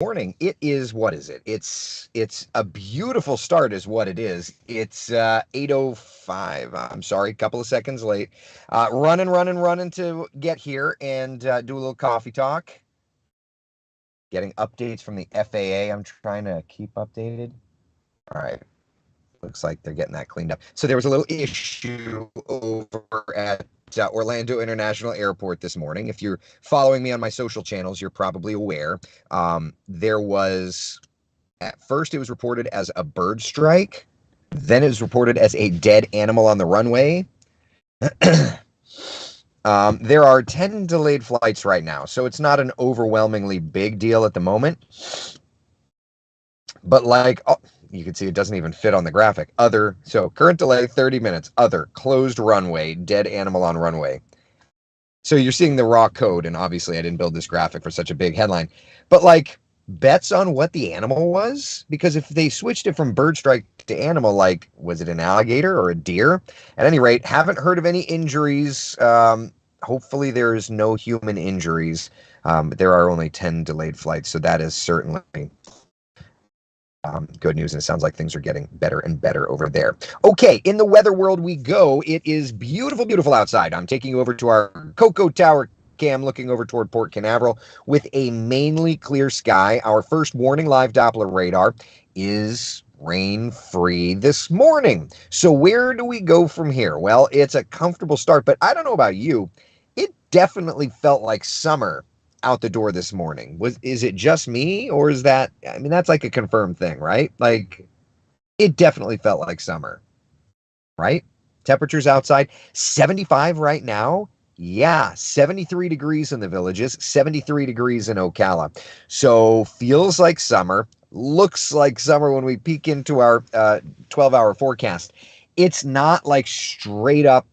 morning. It is, what is it? It's a beautiful start is what it is. It's 8:05. I'm sorry, a couple of seconds late. Running to get here and do a little coffee talk. Getting updates from the FAA. I'm trying to keep updated. All right. Looks like they're getting that cleaned up. So there was a little issue over at Orlando International Airport this morning. If you're following me on my social channels, you're probably aware. There was, at first, it was reported as a bird strike. Then it was reported as a dead animal on the runway. There are 10 delayed flights right now, so it's not an overwhelmingly big deal at the moment. But you can see it doesn't even fit on the graphic. So current delay 30 minutes. Other closed runway, dead animal on runway. So you're seeing the raw code, and obviously I didn't build this graphic for such a big headline. But bets on what the animal was? Because if they switched it from bird strike to animal, was it an alligator or a deer? At any rate, haven't heard of any injuries. Hopefully there's no human injuries. But there are only 10 delayed flights, so that is certainly good news, and it sounds like things are getting better and better over there. Okay, in the weather world we go. It is beautiful, beautiful outside. I'm taking you over to our Coco Tower cam, looking over toward Port Canaveral with a mainly clear sky. Our first warning live Doppler radar is rain-free this morning. So where do we go from here? Well, it's a comfortable start, but I don't know about you. It definitely felt like summer out the door this morning. Is it just me, or is that, I mean, that's like a confirmed thing, right? It definitely felt like summer, right? Temperatures outside 75 right now. Yeah, 73 degrees in the Villages, 73 degrees in Ocala. So feels like summer, looks like summer when we peek into our 12-hour forecast. It's not like straight up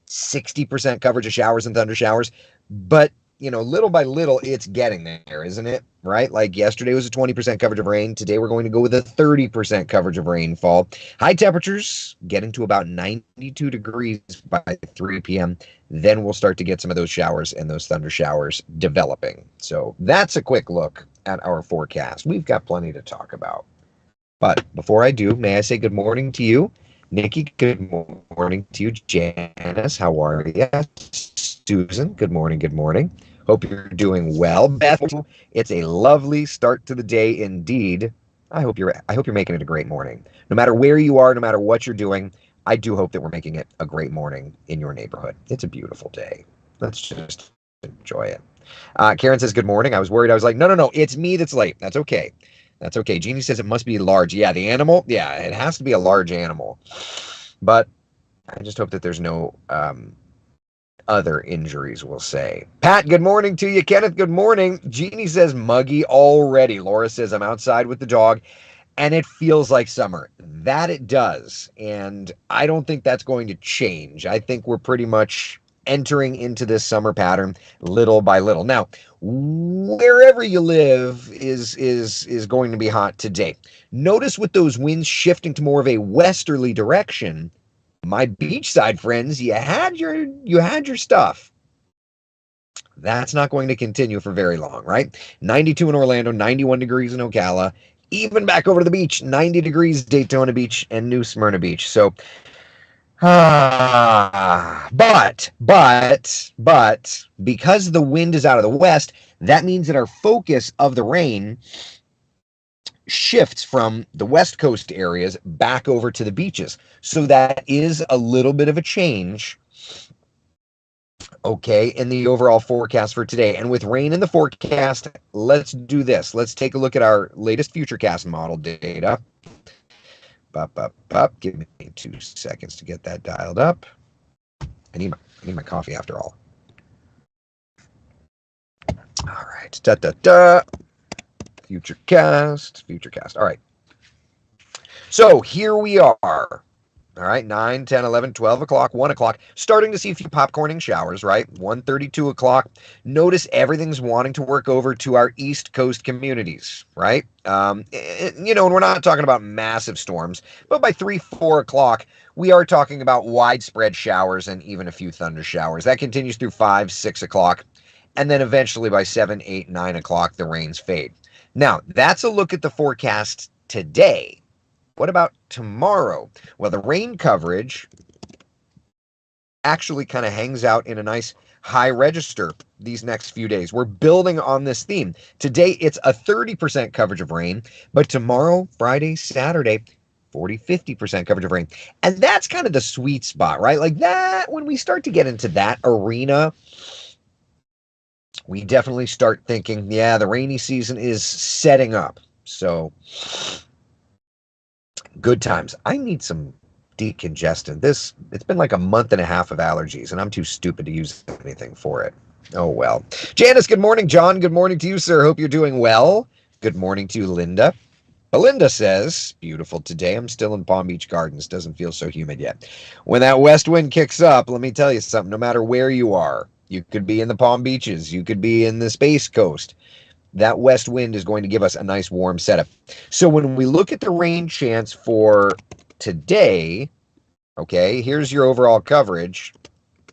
60% coverage of showers and thunder showers, but little by little, it's getting there, isn't it? Right? Like yesterday was a 20% coverage of rain. Today we're going to go with a 30% coverage of rainfall. High temperatures getting to about 92 degrees by 3 p.m. Then we'll start to get some of those showers and those thunder showers developing. So that's a quick look at our forecast. We've got plenty to talk about. But before I do, may I say good morning to you? Nikki, good morning to you. Janice, how are you? Susan, good morning, good morning. Hope you're doing well. Beth, it's a lovely start to the day indeed. I hope you're making it a great morning. No matter where you are, no matter what you're doing, I do hope that we're making it a great morning in your neighborhood. It's a beautiful day. Let's just enjoy it. Karen says, good morning. I was worried. I was like, no, it's me that's late. That's okay. That's okay. Jeannie says it must be large. Yeah, the animal. Yeah, it has to be a large animal. But I just hope that there's no other injuries, we'll say. Pat, good morning to you. Kenneth, good morning. Jeannie says muggy already. Laura says I'm outside with the dog, and it feels like summer. That it does. And I don't think that's going to change. I think we're pretty much entering into this summer pattern little by little. Now, wherever you live is going to be hot today. Notice with those winds shifting to more of a westerly direction, my beachside friends, you had your stuff. That's not going to continue for very long, right? 92 in Orlando, 91 degrees in Ocala, even back over to the beach, 90 degrees Daytona Beach and New Smyrna Beach. So but because the wind is out of the west, that means that our focus of the rain shifts from the West Coast areas back over to the beaches. So that is a little bit of a change, okay, in the overall forecast for today. And with rain in the forecast, let's do this. Let's take a look at our latest Futurecast model data. Give me 2 seconds to get that dialed up. I need my coffee after all. All right. Futurecast. All right. So here we are. All right, 9, 10, 11, 12 o'clock, 1 o'clock, starting to see a few popcorning showers, right? 1:32 o'clock. Notice everything's wanting to work over to our East Coast communities, right? And we're not talking about massive storms, but by 3, 4 o'clock, we are talking about widespread showers and even a few thunder showers. That continues through 5, 6 o'clock, and then eventually by 7, 8, 9 o'clock, the rains fade. Now, that's a look at the forecast today. What about tomorrow? Well, the rain coverage actually kind of hangs out in a nice high register these next few days. We're building on this theme. Today, it's a 30% coverage of rain, but tomorrow, Friday, Saturday, 40-50% coverage of rain. And that's kind of the sweet spot, right? Like that, when we start to get into that arena, we definitit's start thinking, yeah, the rainy season is setting up. So, good times. I need some decongestant. It's been like a month and a half of allergies, and I'm too stupid to use anything for it. Oh well. Janice, good morning. John, good morning to you, sir. Hope you're doing well. Good morning to you, Linda. Belinda says, beautiful today. I'm still in Palm Beach Gardens. Doesn't feel so humid yet. When that west wind kicks up, let me tell you something. No matter where you are, you could be in the Palm Beaches, you could be in the Space Coast. That west wind is going to give us a nice warm setup. So when we look at the rain chance for today, okay, here's your overall coverage.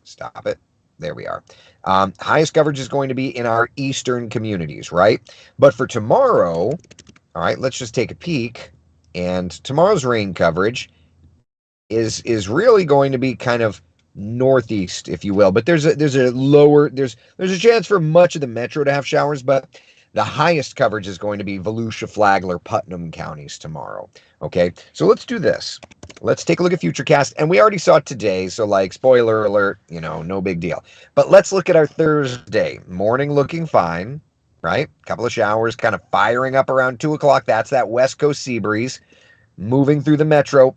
Stop it. There we are. Highest coverage is going to be in our eastern communities, right? But for tomorrow, all right, let's just take a peek. And tomorrow's rain coverage is really going to be kind of northeast, if you will. But there's a chance for much of the metro to have showers, but the highest coverage is going to be Volusia, Flagler, Putnam counties tomorrow. Okay, so let's do this. Let's take a look at Futurecast, and we already saw it today, so like, spoiler alert, no big deal. But let's look at our Thursday. Morning looking fine, right? Couple of showers kind of firing up around 2 o'clock. That's that west coast sea breeze moving through the metro.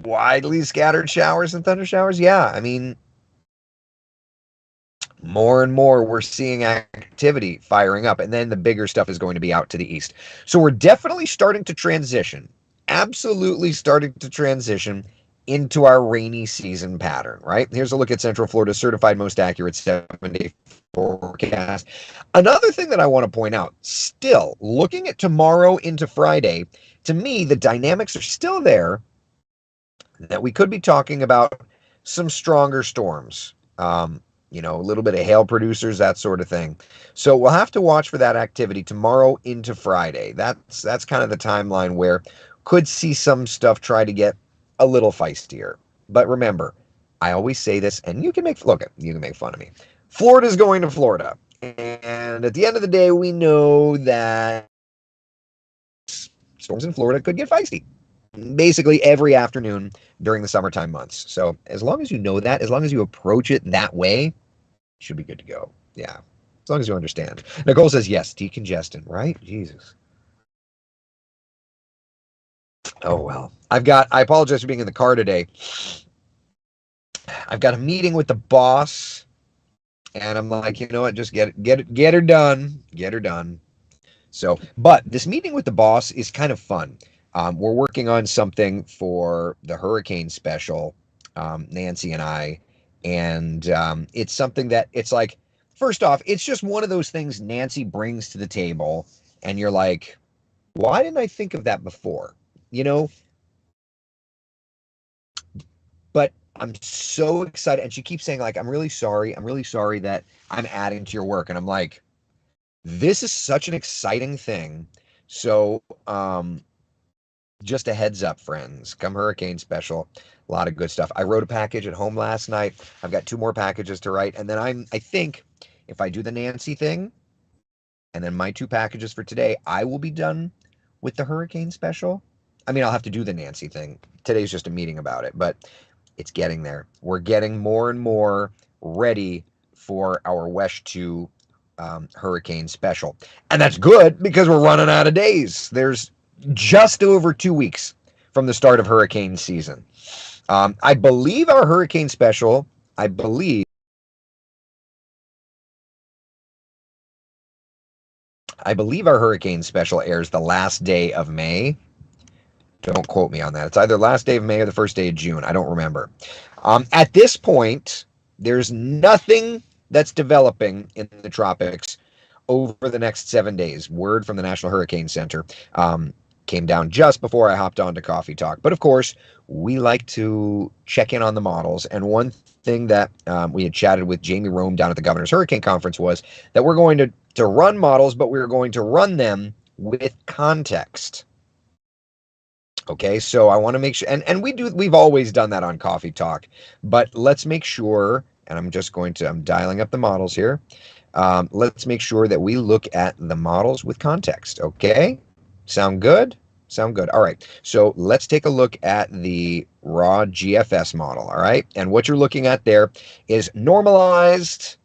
Widely scattered showers and thunder showers. Yeah, I mean, more and more we're seeing activity firing up, and then the bigger stuff is going to be out to the east. So we're definitely starting to transition, absolutely starting to transition into our rainy season pattern, right? Here's a look at Central Florida's certified most accurate 7-day forecast. Another thing that I want to point out, still looking at tomorrow into Friday, to me, the dynamics are still there that we could be talking about some stronger storms. A little bit of hail producers, that sort of thing. So we'll have to watch for that activity tomorrow into Friday. That's kind of the timeline where could see some stuff try to get a little feistier. But remember, I always say this, and you can make fun of me. Florida's going to Florida. And at the end of the day, we know that storms in Florida could get feisty basically every afternoon during the summertime months. So as long as you know that, as long as you approach it that way, you should be good to go. Yeah. As long as you understand. Nicole says, yes, decongestant, right? Jesus. Oh, well. I apologize for being in the car today. I've got a meeting with the boss, and I'm like, you know what? Just get her done. Get her done. So, but this meeting with the boss is kind of fun. We're working on something for the hurricane special, Nancy and I, and it's something that it's like, first off, it's just one of those things Nancy brings to the table, and you're like, why didn't I think of that before? But I'm so excited, and she keeps saying, like, I'm really sorry that I'm adding to your work, and I'm like, this is such an exciting thing. So, just a heads up, friends, come hurricane special, a lot of good stuff. I wrote a package at home last night. I've got 2 more packages to write. And then I think if I do the Nancy thing and then my 2 packages for today, I will be done with the hurricane special. I mean, I'll have to do the Nancy thing. Today's just a meeting about it, but it's getting there. We're getting more and more ready for our WESH 2 hurricane special. And that's good because we're running out of days. There's just over 2 weeks from the start of hurricane season. I believe our hurricane special, our hurricane special airs the last day of May. Don't quote me on that. It's either last day of May or the first day of June. I don't remember. At this point, there's nothing that's developing in the tropics over the next 7 days. Word from the National Hurricane Center came down just before I hopped on to Coffee Talk. But of course, we like to check in on the models. And one thing that we had chatted with Jamie Rome down at the Governor's Hurricane Conference was that we're going to run models, but we're going to run them with context. Okay, so I want to make sure, and we've always done that on Coffee Talk, but let's make sure, and I'm dialing up the models here. Let's make sure that we look at the models with context. Okay, sound good? Sound good. All right, so let's take a look at the raw GFS model. All right, and what you're looking at there is normalized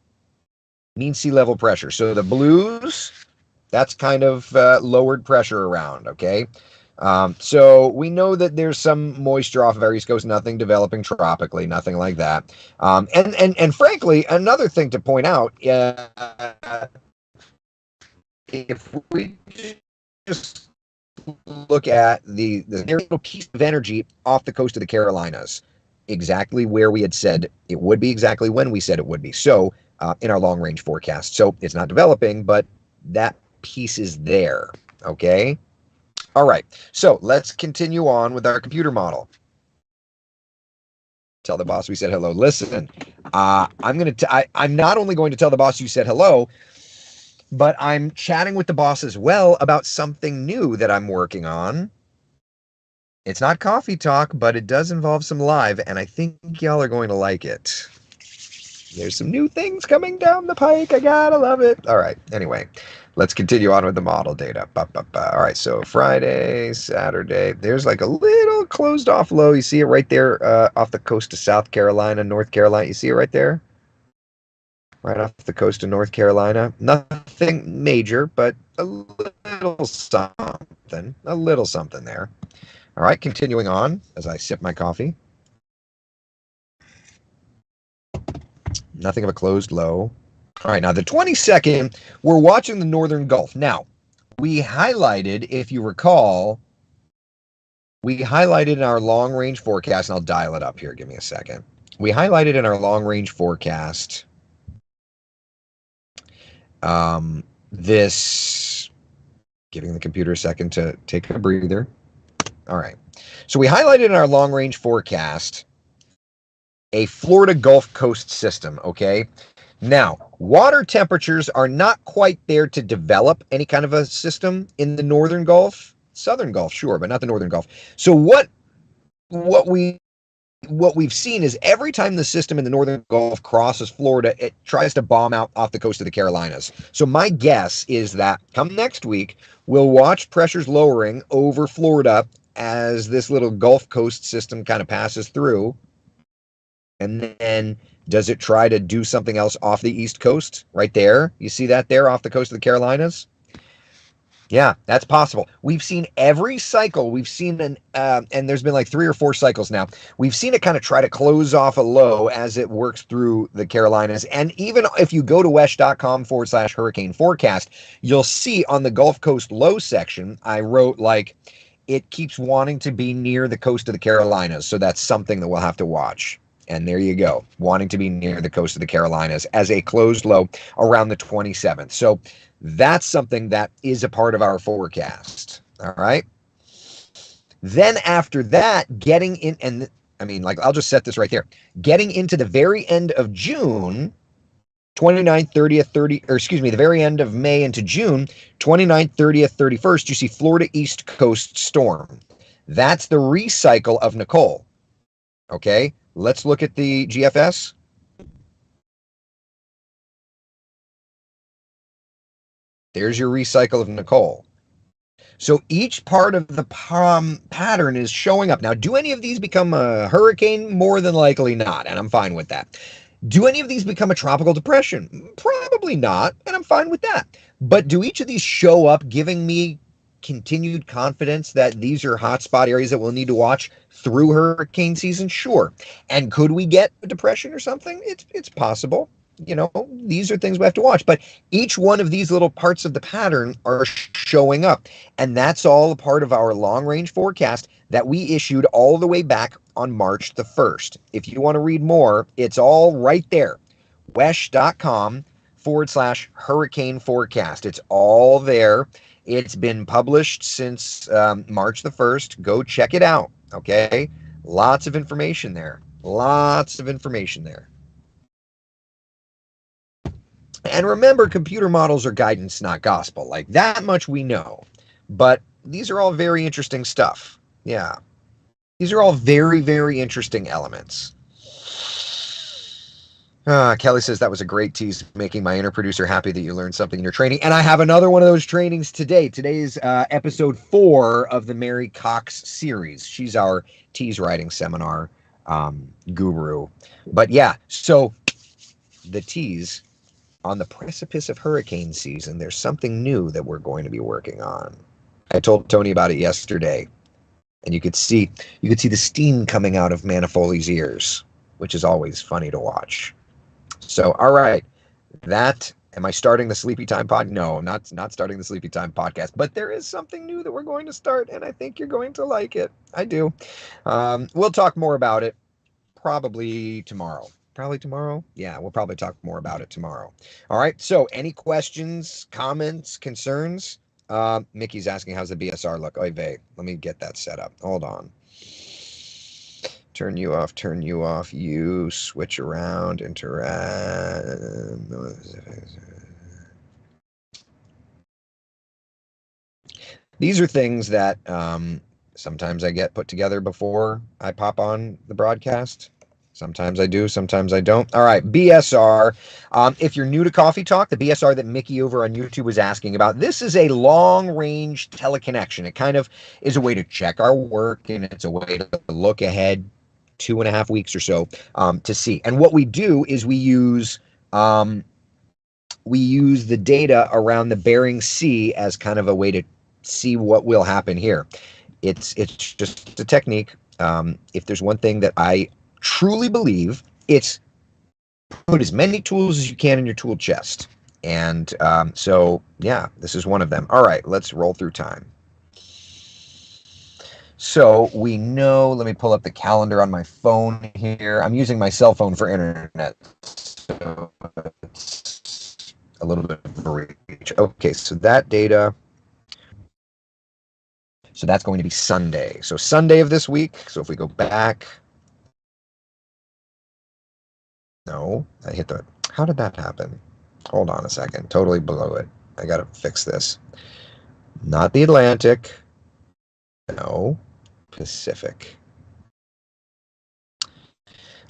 mean sea level pressure. So the blues, that's kind of lowered pressure around, okay? So we know that there's some moisture off of our East Coast, nothing developing tropically, nothing like that. And frankly, another thing to point out, if we just look at the little piece of energy off the coast of the Carolinas, exactly where we had said it would be, exactly when we said it would be. So in our long range forecast. So it's not developing, but that piece is there. Okay. All right. So let's continue on with our computer model. Tell the boss we said hello. Listen, I'm not only going to tell the boss you said hello, but I'm chatting with the boss as well about something new that I'm working on. It's not Coffee Talk, but it does involve some live, and I think y'all are going to like it. There's some new things coming down the pike. I gotta love it. All right. Anyway, let's continue on with the model data. All right. So Friday, Saturday, there's like a little closed off low. You see it right there off the coast of South Carolina, North Carolina. You see it right there? Right off the coast of North Carolina. Nothing major, but a little something. A little something there. All right. Continuing on as I sip my coffee. Nothing of a closed low. All right, now the 22nd, we're watching the Northern Gulf. Now, we highlighted, if you recall, we highlighted in our long range forecast, and I'll dial it up here. Give me a second. We highlighted in our long range forecast this, giving the computer a second to take a breather. All right. So we highlighted in our long range forecast a Florida Gulf Coast system, okay? Now, water temperatures are not quite there to develop any kind of a system in the Northern Gulf. Southern Gulf, sure, but not the Northern Gulf. So what we've seen is every time the system in the Northern Gulf crosses Florida, it tries to bomb out off the coast of the Carolinas. So my guess is that come next week, we'll watch pressures lowering over Florida as this little Gulf Coast system kind of passes through. And then does it try to do something else off the East Coast right there? You see that there off the coast of the Carolinas? Yeah, that's possible. We've seen every cycle. We've seen and there's been like 3 or 4 cycles now. We've seen it kind of try to close off a low as it works through the Carolinas. And even if you go to wesh.com/hurricane forecast, you'll see on the Gulf Coast low section, I wrote like, it keeps wanting to be near the coast of the Carolinas. So that's something that we'll have to watch. And there you go, wanting to be near the coast of the Carolinas as a closed low around the 27th. So that's something that is a part of our forecast. All right. Then after that, getting in, and I mean, like, I'll just set this right there. Getting into the very end of June, 29th, 30th, 30, or excuse me, the very end of May into June, 29th, 30th, 31st, you see Florida East Coast storm. That's the recycle of Nicole. Okay. Let's look at the GFS. There's your recycle of Nicole. So each part of the pattern is showing up. Now, do any of these become a hurricane? More than likely not, and I'm fine with that. Do any of these become a tropical depression? Probably not, and I'm fine with that. But do each of these show up giving me continued confidence that these are hotspot areas that we'll need to watch through hurricane season? Sure. And could we get a depression or something? It's possible. You know, these are things we have to watch. But each one of these little parts of the pattern are showing up. And that's all a part of our long range forecast that we issued all the way back on March the 1st. If you want to read more, it's all right there. wesh.com/hurricane forecast. It's all there. It's been published since March the 1st. Go check it out. Okay. Lots of information there. Lots of information there. And remember, computer models are guidance, not gospel. Like, that much we know. But these are all very interesting stuff. Yeah. These are all very, very interesting elements. Kelly says that was a great tease, making my inner producer happy that you learned something in your training. And I have another one of those trainings today. Today's episode 4 of the Mary Cox series. She's our tease writing seminar guru. But yeah, so the tease on the precipice of hurricane season, there's something new that we're going to be working on. I told Tony about it yesterday, and you could see the steam coming out of Manifoldi's ears, which is always funny to watch. So, all right, am I starting the Sleepy Time pod? No, not starting the Sleepy Time podcast, but there is something new that we're going to start, and I think you're going to like it. I do. We'll talk more about it probably tomorrow. Probably tomorrow? Yeah, we'll probably talk more about it tomorrow. All right, so any questions, comments, concerns? Mickey's asking, how's the BSR look? Oy vey. Let me get that set up. Hold on. Turn you off, you switch around, interact. These are things that sometimes I get put together before I pop on the broadcast. Sometimes I do, sometimes I don't. All right, BSR. If you're new to Coffee Talk, the BSR that Mickey over on YouTube was asking about, this is a long-range teleconnection. It kind of is a way to check our work, and it's a way to look ahead 2.5 weeks or so to see. And what we do is we use the data around the Bering Sea as kind of a way to see what will happen here. It's just a technique. If there's one thing that I truly believe, it's put as many tools as you can in your tool chest. And so, yeah, this is one of them. All right, let's roll through time. So we know, let me pull up the calendar on my phone here. I'm using my cell phone for internet, so it's a little bit of a reach. Okay, so that data, so that's going to be Sunday. So Sunday of this week, so if we go back, no, I hit the, how did that happen? Hold on a second, totally blew it. I gotta fix this. Not the Atlantic, no. Pacific.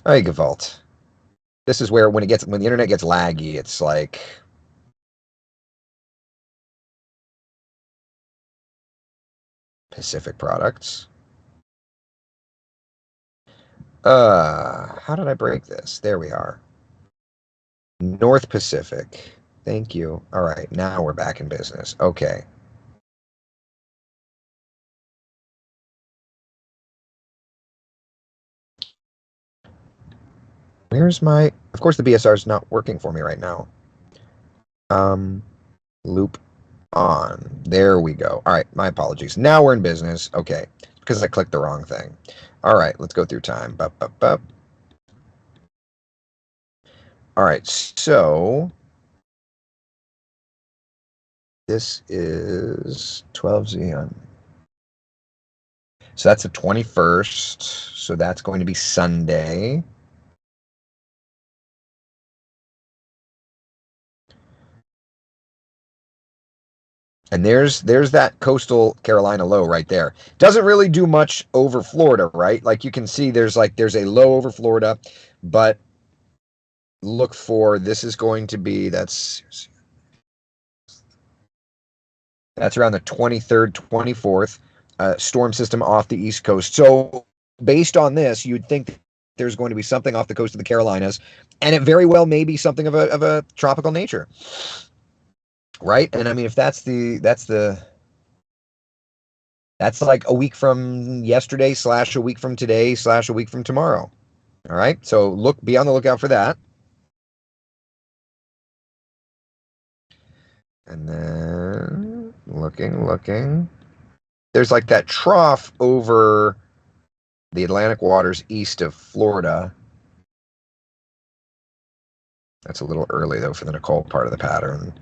All right, Gevalt. This is where when the internet gets laggy, it's like Pacific products. How did I break this? There we are. North Pacific. Thank you. All right, now we're back in business. Okay. Where's my... Of course, the BSR is not working for me right now. Loop on. There we go. All right, my apologies. Now we're in business. Okay, because I clicked the wrong thing. All right, let's go through time. Bup, bup, bup. All right, so this is 12 Xeon. So that's the 21st. So that's going to be Sunday. And there's that coastal Carolina low right there. Doesn't really do much over Florida, right? Like you can see there's a low over Florida, but look for, this is going to be, that's around the 23rd, 24th, storm system off the East Coast. So based on this, you'd think there's going to be something off the coast of the Carolinas, and it very well may be something of a tropical nature. Right? And I mean, if that's like a week from yesterday / a week from today / a week from tomorrow. All right. So be on the lookout for that. And then looking. There's like that trough over the Atlantic waters east of Florida. That's a little early though for the Nicole part of the pattern.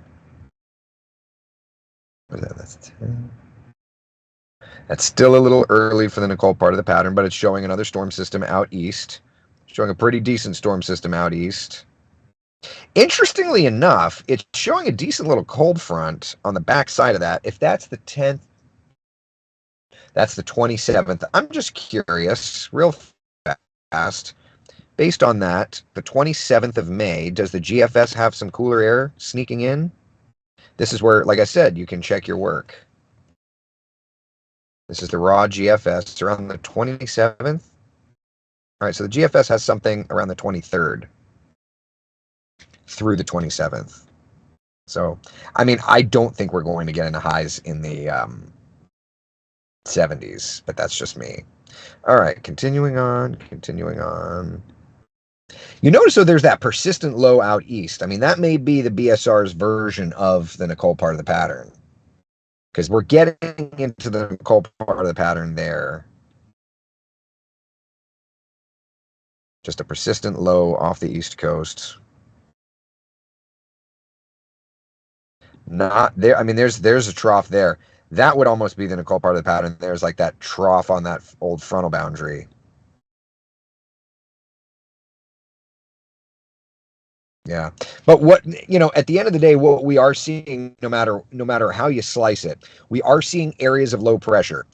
That's still a little early for the Nicole part of the pattern, but it's showing another storm system out east. Showing a pretty decent storm system out east. Interestingly enough, it's showing a decent little cold front on the back side of that. If that's the 10th, That's the 27th. I'm just curious, real fast. Based on that, the 27th of May, does the GFS have some cooler air sneaking in? This is where, like I said, you can check your work. This is the raw GFS around the 27th. All right, so the GFS has something around the 23rd through the 27th. So, I mean, I don't think we're going to get into highs in the 70s, but that's just me. All right, continuing on. You notice, though, there's that persistent low out east. I mean, that may be the BSR's version of the Nicole part of the pattern, because we're getting into the Nicole part of the pattern there. Just a persistent low off the east coast. Not there. I mean, there's a trough there. That would almost be the Nicole part of the pattern. There's like that trough on that old frontal boundary. Yeah. But what, at the end of the day, what we are seeing, no matter how you slice it, we are seeing areas of low pressure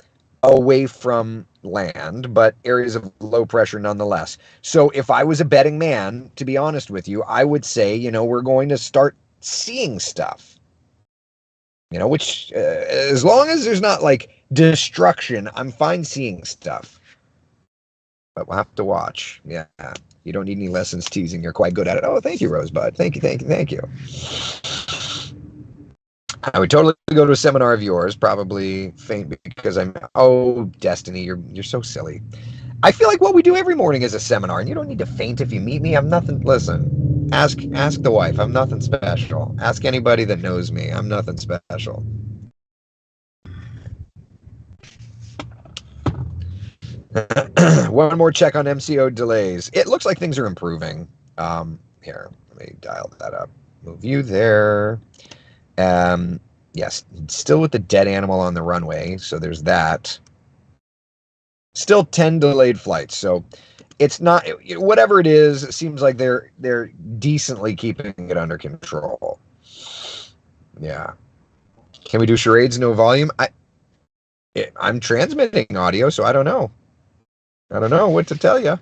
away from land, but areas of low pressure nonetheless. So if I was a betting man, to be honest with you, I would say, we're going to start seeing stuff. Which as long as there's not like destruction, I'm fine seeing stuff. But we'll have to watch. Yeah. You don't need any lessons teasing. You're quite good at it. Oh, thank you, Rosebud. Thank you. I would totally go to a seminar of yours, probably faint because Destiny, you're so silly. I feel like what we do every morning is a seminar, and you don't need to faint if you meet me. I'm nothing. Listen, ask the wife. I'm nothing special. Ask anybody that knows me. I'm nothing special. One more check on MCO delays. It looks like things are improving. Here, let me dial that up. Move you there. Yes, still with the dead animal on the runway, so there's that. Still 10 delayed flights, so it's not, whatever it is, it seems like they're decently keeping it under control. Yeah. Can we do charades, no volume? I'm transmitting audio, so I don't know. I don't know what to tell you.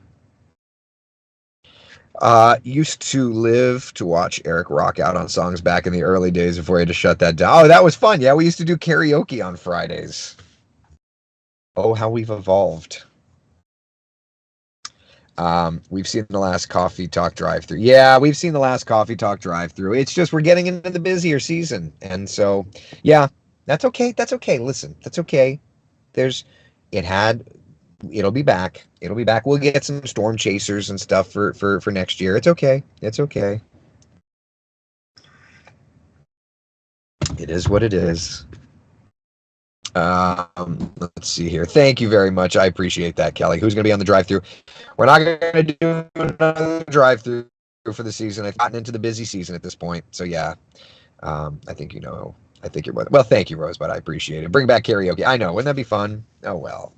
Used to live to watch Eric rock out on songs back in the early days before he had to shut that down. Oh, that was fun. Yeah, we used to do karaoke on Fridays. Oh, how we've evolved. We've seen the last Coffee Talk drive-through. Yeah, we've seen the last Coffee Talk drive-through. It's just we're getting into the busier season, and so yeah, that's okay. That's okay. Listen, that's okay. It'll be back. It'll be back. We'll get some storm chasers and stuff for next year. It's okay. It's okay. It is what it is. Let's see here. Thank you very much. I appreciate that, Kelly. Who's going to be on the drive-through? We're not going to do another drive-through for the season. I've gotten into the busy season at this point. So yeah, I think I think you're well. Thank you, Rosebud. I appreciate it. Bring back karaoke. I know. Wouldn't that be fun? Oh well.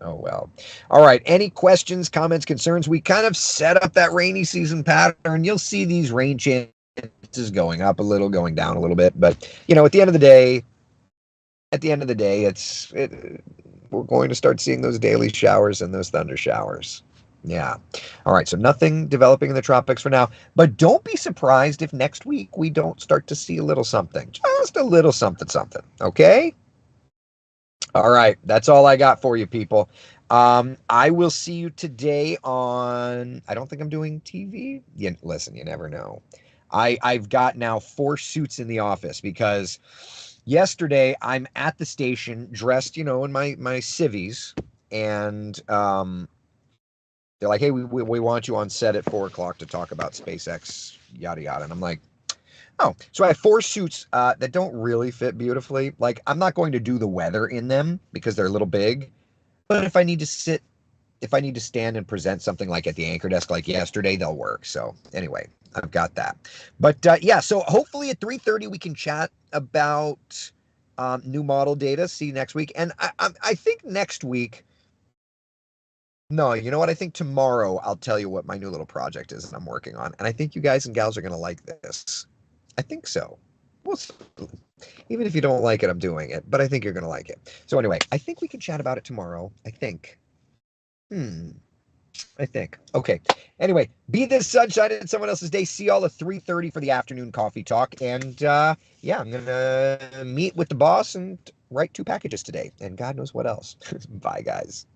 Oh well. All right. Any questions, comments, concerns? We kind of set up that rainy season pattern. You'll see these rain chances going up a little, going down a little bit. But at the end of the day, we're going to start seeing those daily showers and those thunder showers. Yeah. All right. So nothing developing in the tropics for now, but don't be surprised if next week we don't start to see a little something, just a little something. Okay. All right. That's all I got for you, people. I will see you today on, I don't think I'm doing TV. Listen, you never know. I've got now 4 suits in the office because yesterday I'm at the station dressed, in my civvies, and they're like, hey, we want you on set at 4:00 to talk about SpaceX, yada yada. And I'm like, oh, so I have 4 suits that don't really fit beautifully. Like, I'm not going to do the weather in them because they're a little big. But if I need to stand and present something like at the anchor desk like yesterday, they'll work. So anyway, I've got that. But yeah, so hopefully at 3:30 we can chat about new model data. See you next week. And I think next week, no, you know what? I think tomorrow I'll tell you what my new little project is that I'm working on. And I think you guys and gals are going to like this. I think so. Well, even if you don't like it, I'm doing it, but I think you're going to like it. So anyway, I think we can chat about it tomorrow. I think. Hmm. I think. Okay. Anyway, be this sunshine in someone else's day. See y'all at 3:30 for the afternoon coffee talk. And yeah, I'm gonna meet with the boss and write 2 packages today. And God knows what else. Bye, guys.